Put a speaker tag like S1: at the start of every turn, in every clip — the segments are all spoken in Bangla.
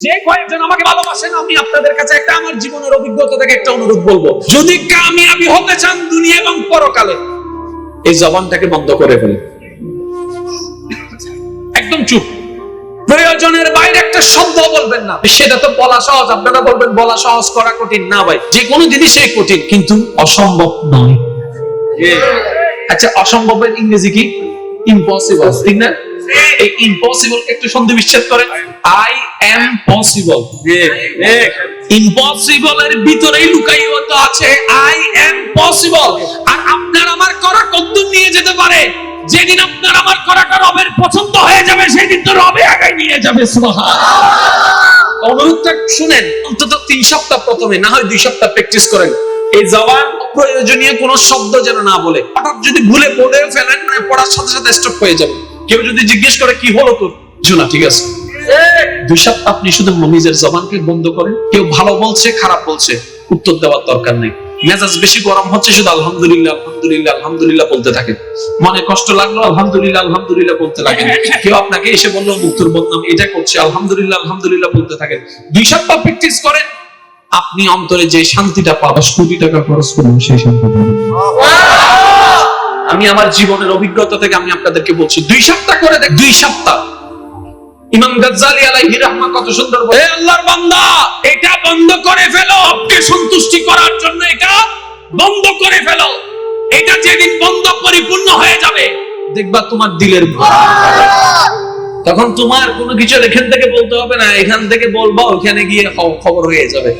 S1: যে কয়েকজন আমাকে ভালোবাসেন, আমি আপনাদের কাছে একটা আমার জীবনের অভিজ্ঞতা থেকে একটা অনুরোধ বলবো, যদি কামিয়াবি হতে চান দুনিয়া এবং পরকালে, এই জবানটাকে বন্ধ করে ফেলেন। একদম চুপ, প্রয়োজনের বাইরে একটা শব্দ বলবেন না। সেটা তো বলা সহজ, আপনারা বলবেন বলা সহজ করা কঠিন। না ভাই, যে কোনো জিনিসই কঠিন, কিন্তু অসম্ভব নয়। আচ্ছা, অসম্ভবের ইংরেজি কি? ইম্পসিবল, ঠিক না? এই ইম্পসিবল একটু সন্ধি বিচ্ছেদ করেন, আই এম পসিবল। ইম্পসিবলের ভিতরেই লুকায়িত আছে আই এম পসিবল। আর আপনার আমার করা কদ্দূর নিয়ে যেতে পারে, যেদিন আপনার আমার করাটা রবের পছন্দ হয়ে যাবে, সেদিন তো রবে আগায় নিয়ে যাবে। সুবহানাল্লাহ। অনুরোধটা শুনেন, অন্তত 3 সপ্তাহ প্রথমে, না হয় 2 সপ্তাহ প্র্যাকটিস করেন। এই জবান অপ্রয়োজনীয় কোনো শব্দ যেন না বলে। হঠাৎ যদি ভুলে বলেও ফেলেন, মানে পড়ার সাথে সাথে স্টপ হয়ে যাবে। কেউ যদি জিজ্ঞেস করে কি হলো তোর, না ঠিক আছে, 2 সপ্তাহ আপনি শুধু নিজের জবানকে বন্ধ করেন। কেউ ভালো বলছে খারাপ বলছে, উত্তর দেওয়ার দরকার নেই। মেজাজ বেশি গরম হচ্ছে, শুধু আলহামদুলিল্লাহ আলহামদুলিল্লাহ আলহামদুলিল্লাহ বলতে থাকেন। মনে কষ্ট লাগলো, আলহামদুলিল্লাহ আলহামদুলিল্লাহ বলতে লাগেন। কেউ আপনাকে এসে বললো মুক্তর বদনাম এটা করছে, আলহামদুলিল্লাহ আলহামদুলিল্লাহ বলতে থাকেন। 2 সপ্তাহ প্র্যাকটিস করেন, আপনি অন্তরে যে শান্তিটা পাবেন, 10 কোটি টাকা খরচ করবেন সেই শান্তি পাবেন। আমি আমার জীবনের অভিজ্ঞতা থেকে আমি আপনাদেরকে বলছি, 2 সপ্তাহ করে দেখ। 2 সপ্তাহ। ইমাম গাজ্জালী আলাইহি রাহমাহ কত সুন্দর বলে, হে আল্লাহর বান্দা, এটা বন্ধ করে ফেলো। আপনি সন্তুষ্টি করার জন্য এটা বন্ধ করে ফেলো। এটা যেদিন বন্ধ পরিপূর্ণ হয়ে যাবে, দেখবা তোমার দিলের তখন তোমার কোনো কিছু এখান থেকে বলতে হবে না, এখান থেকে বলবো, ওখানে গিয়ে খবর হয়ে যাবে।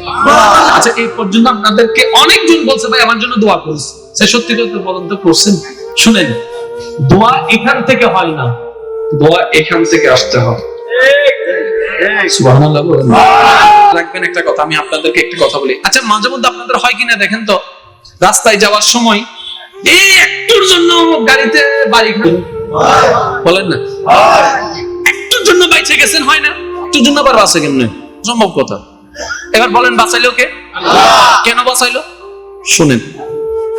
S1: আচ্ছা, এই পর্যন্ত আপনাদেরকে অনেকজন বলছে ভাই আমার জন্য দোয়া করুন। সে সত্যি কথা বলেন তো, করছেন? শুনেন, দোয়া এখান থেকে হয় না, দোয়া এখান থেকে আসতে হয়। সুবহানাল্লাহ বলেন। রাখবেন একটা কথা, আমি আপনাদেরকে একটা কথা বলি। আচ্ছা, মাঝে মধ্যে আপনাদের হয় কিনা দেখেন তো, রাস্তায় যাওয়ার সময় এই একটুর জন্য গাড়িতে বাড়ি খান, বলেন না? একটুর জন্য বাইচে গেছেন, হয় না? একটুর জন্য আবার বাঁচে কেমনে? সম্ভব কথা। এবার বলেন, বাঁচাইলো কে? আল্লাহ। কেন বাঁচাইলো? শুনেন,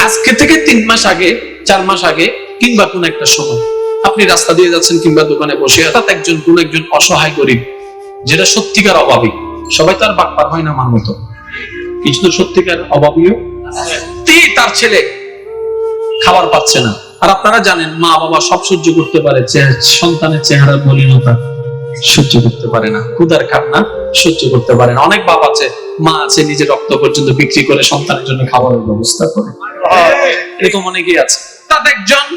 S1: আজকে থেকে 3 মাস আগে, 4 মাস আগে, কিংবা কোন একটা সময় আপনি রাস্তা দিয়ে যাচ্ছেন কিংবা দোকানে বসে, অর্থাৎ কোন একজন অসহায় গরিব, যেটা সত্যিকার অভাবী, সবাই তো আর বাটপার হয় না আমার মতো, কিছু তো সত্যিকার অভাবীও, তার ছেলে খাবার পাচ্ছে না। আর আপনারা জানেন, মা বাবা সব সহ্য করতে পারে, সন্তানের চেহারার মলিনতা সহ্য করতে পারে না, ক্ষুধার কান্না সহ্য করতে পারে না। অনেক বাবা আছে, মা আছে, নিজের রক্ত পর্যন্ত বিক্রি করে সন্তানের জন্য খাবারের ব্যবস্থা করে। এরকম অনেকেই আছে। তার একজন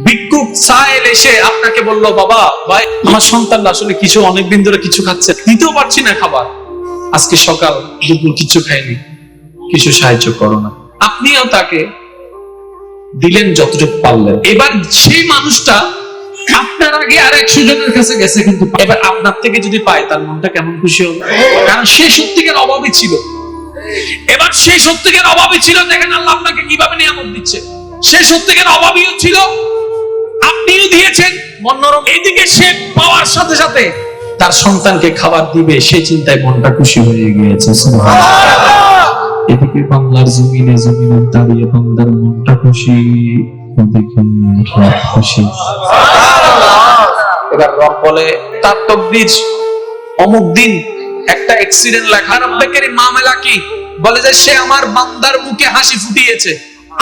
S1: ভিক্ষুক সাহেল এসে আপনাকে বললো, বাবা ভাই, আমার সন্তানরা আসলে কিছু অনেকদিন ধরে কিছু খাচ্ছে, দিতেও পারছি না খাবার, আজকে সকাল দুপুর কিছু খায়নি, কিছু সাহায্য করো না। আপনিও তাকে দিলেন যতটুকু পারলেন। এবার সেই মানুষটা আপনার আগে আর 100 জনের কাছে গেছে, কিন্তু এবার আপনার থেকে যদি পায়, তার মনটা কেমন খুশি হবে? কারণ সে সত্যিকার অভাবী ছিল। এবার সেই সত্যিকার অভাবী ছিল, দেখেন আল্লাহ আপনাকে কিভাবে নিয়ামত দিচ্ছে। সে সত্যিকার অভাবীও ছিল, আপনিও দিয়েছেন মনোরম। এইদিকে সে পাওয়ার সাথে সাথে তার সন্তানকে খাবার দিবে, সে চিন্তায় মনটা খুশি হয়ে গিয়েছে। এদিকে বাংলার জমিনে জমিনে দাঁড়িয়ে বান্দার মনটা খুশি, ওদিকে খুশি। এবার রব বলে, তার তকদির অমুক দিন একটা অ্যাক্সিডেন্ট লেখা, রব্বে কারীম মামলা কি বলে যে সে আমার বান্দার মুখে হাসি ফুটিয়েছে,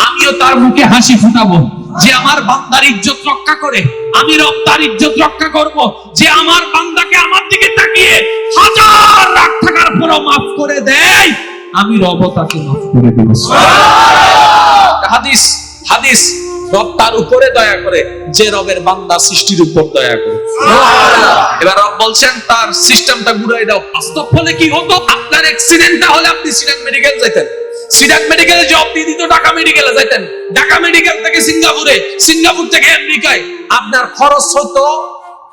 S1: আমিও তার মুখে হাসি ফুটাবো। যে আমার বান্দার ইজ্জত রক্ষা করে, আমি রব তার ইজ্জত রক্ষা করব। যে আমার বান্দাকে আমার দিকে তাকিয়ে 1000 রাগ থাকার পরও মাফ করে দেয়, আমি রব তাকে মাফ করে দেব। হাদিস হাদিস, রব তার উপরে দয়া করে যে রবের বান্দা সৃষ্টির উপর দয়া করে। এবার রব বলছেন তার সিস্টেমটা ঘুরাই দাও। বাস্তব হলে কি হতো? আপনার অ্যাক্সিডেন্টটা হলে আপনি সিরাজ মেডিকেল যাইতেন, সিরাজ মেডিকেলে জব দিয়ে দিত, ঢাকা মেডিকেলে যাইতেন, ঢাকা মেডিকেল থেকে সিঙ্গাপুরে, সিঙ্গাপুর থেকে আমেরিকায়। আপনার খরচ হতো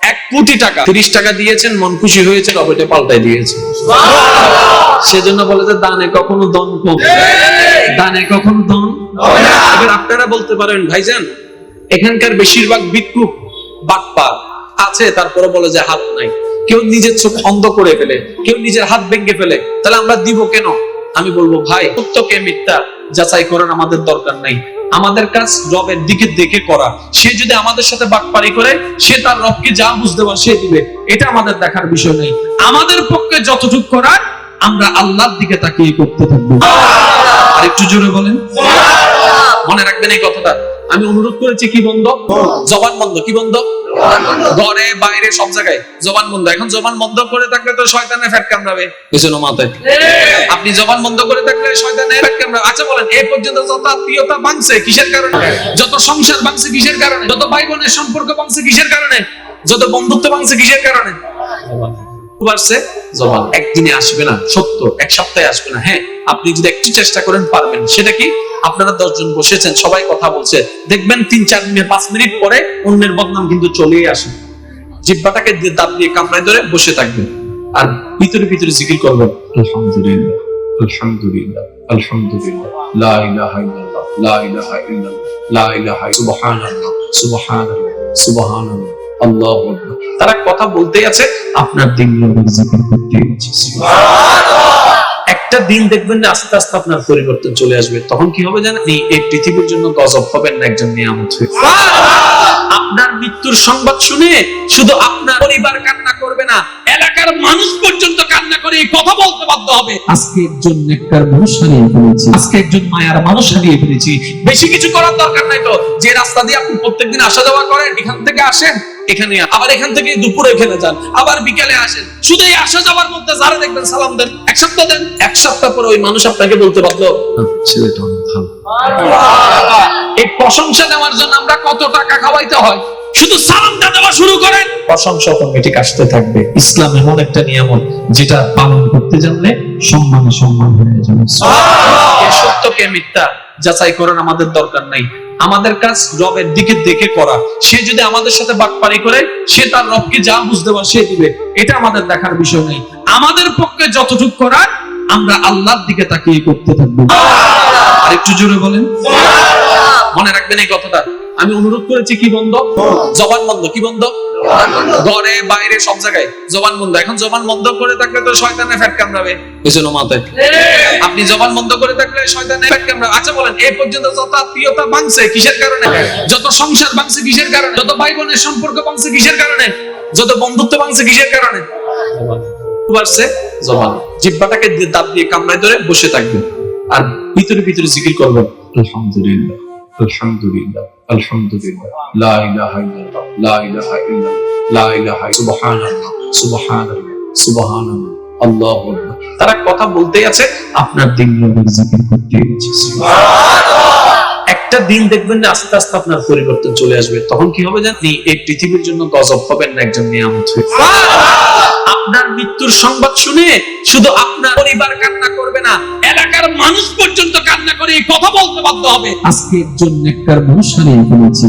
S1: 1 কোটি টাকা। 30 টাকা দিয়েছেন, মন খুশি হয়েছে, রব এটা পাল্টাই দিয়েছে। সেজন্য বলে যে দানে কখনো দন কম, দানে কখনো দন। এবার আপনারা বলতে পারেন, ভাইজান এখানকার বেশিরভাগ ভিক্ষুক বাটপার আছে, তারপরে বলে যে হাত নাই। কেউ নিজের চোখ অন্ধ করে ফেলে, কেউ নিজের হাত ভেঙে ফেলে, তাহলে আমরা দিব কেন? আমি বলবো, ভাই সত্যকে মিথ্যা যাচাই করার আমাদের দরকার নাই। আমাদের কাজ রবের দিকে দেখে করা। সে যদি আমাদের সাথে বাটপারি করে, সে তার রবকে যা বুঝতে পারে সে দিবে, এটা আমাদের দেখার বিষয় নেই। আমাদের পক্ষে যতটুকু করার আমরা আল্লাহর দিকে তাকিয়ে করতে থাকবো। আর একটু জোরে বলেন, মনে রাখবেন এই কথাটা। আমি অনুরোধ করেছি কি বন্ধ? জবান বন্ধ। কি বন্ধ? ঘরে বাইরে সব জায়গায় জবান বন্ধ। এখন জবান বন্ধ করে থাকলে তো শয়তানের ফ্যাট কামড়াবে, বুঝছেন মাথায়? আপনি জবান বন্ধ করে থাকলে শয়তানের ফ্যাট কামড়াবে। আচ্ছা বলেন, এই পর্যন্ত যত আত্মীয়তা ভাঙছে কিসের কারণে? যত সংসার ভাঙছে কিসের কারণে? যত ভাই বোনের সম্পর্ক ভাঙছে কিসের কারণে? যত বন্ধুত্ব ভাঙছে কিসের কারণে? জবান। একদিনে আসবে না, সত্য এক সপ্তাহে আসবে না। হ্যাঁ, আপনি যদি একটু চেষ্টা করেন পারবেন। সেটা কি? আপনারা 10 জন বসেছেন, সবাই কথা বলছে, দেখবেন 3-4 মিনিট 5 মিনিট পরে অন্যের বদনাম কিন্তু চলেই আসে। জিহ্বাটাকে দাঁত দিয়ে কামড়ায় ধরে বসে থাকবেন আর ভিতরে ভিতরে জিকির করবেন, আলহামদুলিল্লাহ আলহামদুলিল্লাহ আলহামদুলিল্লাহ, লা ইলাহা ইল্লাল্লাহ লা ইলাহা ইল্লাল্লাহ লা ইলাহা সুবহানাল্লাহ সুবহানাল্লাহ সুবহানাল্লাহ আল্লাহু আকবার। তারা কথা বলতেই আছে, আপনার দিন নবীর জিকির করতেই আছে। সুবহানাল্লাহ। একটা দিন দেখবেন না আস্তে আস্তে আপনার পরিবর্তন চলে আসবে। তখন কি হবে জানেন? এই পৃথিবীর জন্য গজব হবেন না, একজন নিয়ামত হয়ে। আপনার মৃত্যুর সংবাদ শুনে শুধু আপনার পরিবার কান্না করবে না, এলাকার মানুষ পর্যন্ত কান্না করে এই কথা বলতে বাধ্য হবে, আজকে একজন নেককার মানুষ হারিয়ে ফেলেছি, আজকে একজন মায়ার মানুষ হারিয়ে ফেলেছি। বেশি কিছু করার দরকার নাই তো। যে রাস্তা দিয়ে আপনি প্রত্যেকদিন আসা যাওয়া করেন, এখান থেকে আসেন এখানে, আবার এখান থেকে দুপুরে এখানে যান, আবার বিকেলে আসেন, শুধু এই আসা যাওয়ার মধ্যে যারা দেখবেন সালাম দেন, এক সপ্তাহ দেন, এক সপ্তাহ পরে ওই মানুষ আপনাকে বলতে পারলো ছেলেটা অনেক ভালো। এই প্রশংসা দেওয়ার জন্য আমরা কত টাকা খাওয়াইতে হয়, শুধু সালামটা দেওয়া শুরু করেন, প্রশংসা অটোমেটিক আসতে থাকবে। ইসলাম এমন একটা নিয়ামত যেটা পালন করতে জানলে সম্মানে সম্মান হয়ে যাবে। সত্যকে মিথ্যা যাচাই করার আমাদের দরকার নাই। আমাদের কাজ রবের দিকে দেখে করা। সে যদি আমাদের সাথে বাটপারি করে, সে তার রবকে যা বুঝতে পারে সে দিবে, এটা আমাদের দেখার বিষয় নেই। আমাদের পক্ষে যতটুকু করার আমরা আল্লাহর দিকে তাকিয়ে করতে থাকবো। আর একটু জোরে বলেন, মনে রাখবেন এই কথাটা। আমি অনুরোধ করেছি কি বন্ধ? জবান বন্ধ। কি বন্ধ? ঘরে বাইরে সব জায়গায় জবান বন্ধ। এখন জবান বন্ধ করে থাকলে তো শয়তানের ফ্যাট কামড়াবে, বুঝছেন মাথায়? আপনি জবান বন্ধ করে থাকলে শয়তানের ফ্যাট কামড়াবে। আচ্ছা বলেন, এই পর্যন্ত যত আত্মীয়তা ভাঙছে কিসের কারণে? যত সংসার ভাঙছে কিসের কারণে? যত ভাই বোনের সম্পর্ক ভাঙছে কিসের কারণে? যত বন্ধুত্ব ভাঙছে কিসের কারণে? জবান। জিহ্বাটাকে দাঁত দিয়ে কামড়ায় ধরে বসে থাকবেন আর ভিতরে ভিতরে জিকির করবেন, আলহামদুলিল্লাহ আলহামদুলিল্লাহ আলহামদুলিল্লাহ, লা ইলাহা ইল্লাল্লাহ লা ইলাহা ইল্লাল্লাহ লা ইলাহা সুবহানাল্লাহ সুবহানাল্লাহ সুবহানাল্লাহ আল্লাহু আকবার। তারা কথা বলতেই আছে, আপনার দিন নবীর জিকির করতেই আছে। সুবহানাল্লাহ। একটা দিন দেখবেন না আস্তে আস্তে আপনার পরিবর্তন চলে আসবে। তখন কি হবে জানেন? এই পৃথিবীর জন্য গজব হবেন না, একজন নিয়ামত হয়ে। আপনার মৃত্যুর সংবাদ শুনে শুধু আপনার পরিবার কান্না করবে না, এলাকার মানুষ পর্যন্ত কান্না করে এই কথা বলতে বাধ্য হবে, আজকে একজন নেককার মানুষ হারিয়ে ফেলেছি।